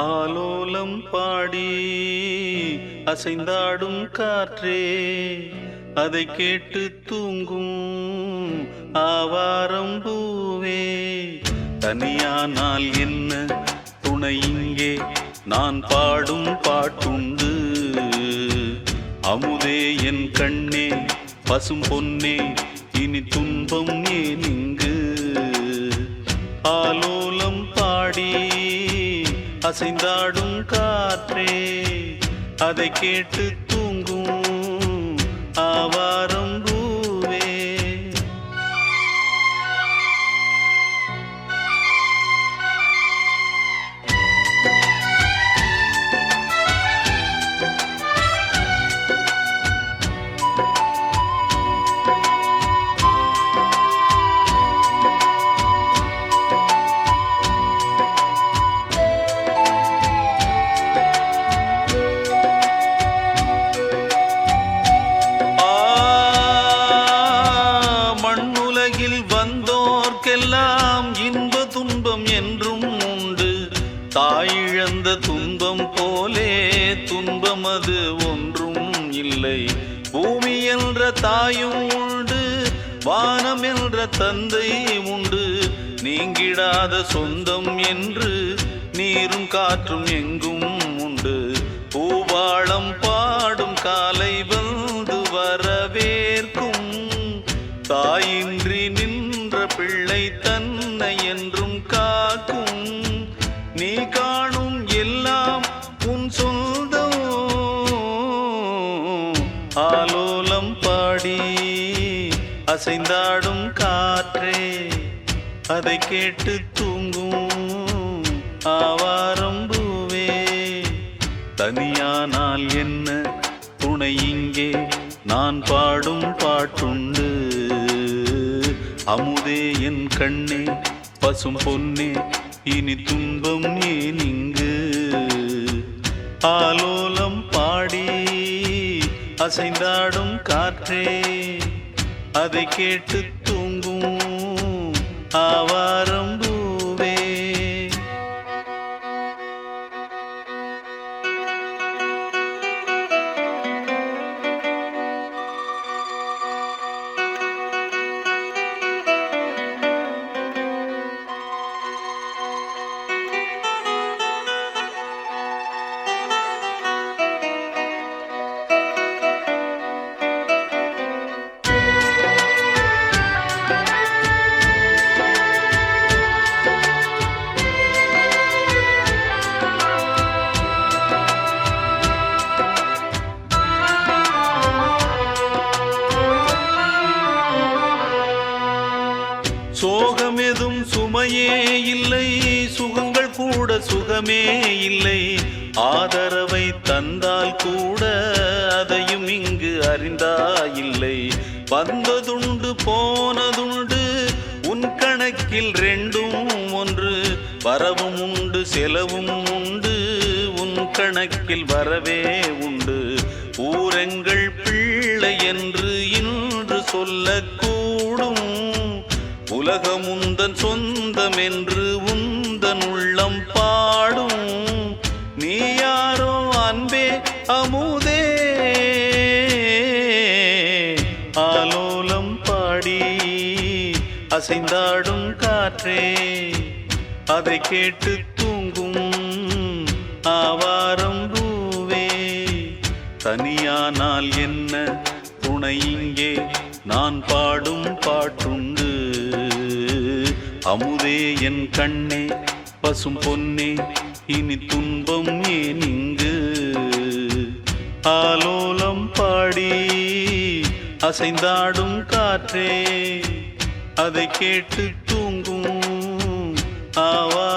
ஆலோலம் பாடி அசைந்தாடும் காற்றே, அதை கேட்டு தூங்கும் ஆவாரம் பூவே. தனியானால் என்ன துணை இங்கே, நான் பாடும் பாட்டுண்டு. அமுதே என் கண்ணே, பசும் பொன்னே, இனி துன்பம் ஏன் இங்கு? ஆலோலம் பாடி அசைந்தாடும் காற்றே, அதை கேட்டு தூங்கும் ஆவாரம் பூவே. வந்தோர்க்கெல்லாம் இன்ப துன்பம் என்றும் உண்டு. தாயிழந்த துன்பம் போலே துன்பம் அது ஒன்றும் இல்லை. பூமி என்ற தாயும் உண்டு, வானம் என்ற தந்தை உண்டு. நீங்கிடாத சொந்தம் என்று நீரும் காற்றும் எங்கும் உண்டு. பூவாளம் பாடும் காலை வந்து வரவேற்கும். தாயின்றி நின்ற பிள்ளை தன்னை என்றும் காக்கும். நீ காணும் எல்லாம் உன் சொந்தம். ஆலோலம் பாடி அசைந்தாடும் காற்றே, அதை கேட்டு தூங்கும் ஆவாரம் பூவே. தனியானால் என்ன துணை இங்கே, நான் பாடும் பாட்டுண்டு. அமுதே என் கண்ணே, பசும் பொன்னே, இனி துன்பம் ஏன் இங்கு? ஆலோலம் பாடி அசைந்தாடும் காற்றே, அதை கேட்டு தூங்கும் ஆவாரம் பூவே. சோகம் எதும் சுமையே இல்லை, சுகங்கள் கூட சுகமே இல்லை. ஆதரவை தந்தால் கூட அதையும் இங்கு அறிந்தாயில்லை. வந்ததுண்டு போனதுண்டு, உன் கணக்கில் ரெண்டும் ஒன்று. வரவும் உண்டு செலவும் உண்டு, உன் கணக்கில் வரவே உண்டு. ஊரெங்கள் பிள்ளை என்று இன்று சொல்லக்கூடும். உலகம் உந்தன் சொந்தம் என்று உந்தன் உள்ளம் பாடும். நீ யாரோ அன்பே அமுதே. ஆலோலம் பாடி அசைந்தாடும் காற்றே, அதை கேட்டு தூங்கும் ஆவாரம் பூவே. தனியானால் என்ன துணை இங்கே, நான் பாடும் பாட்டுண்டு. அமுதே என் கண்ணே, பசும் பொன்னே, இனி துன்பம் ஏன் இங்கு? ஆலோலம் பாடி அசைந்தாடும் காற்றே, அதை கேட்டு தூங்கும் ஆவா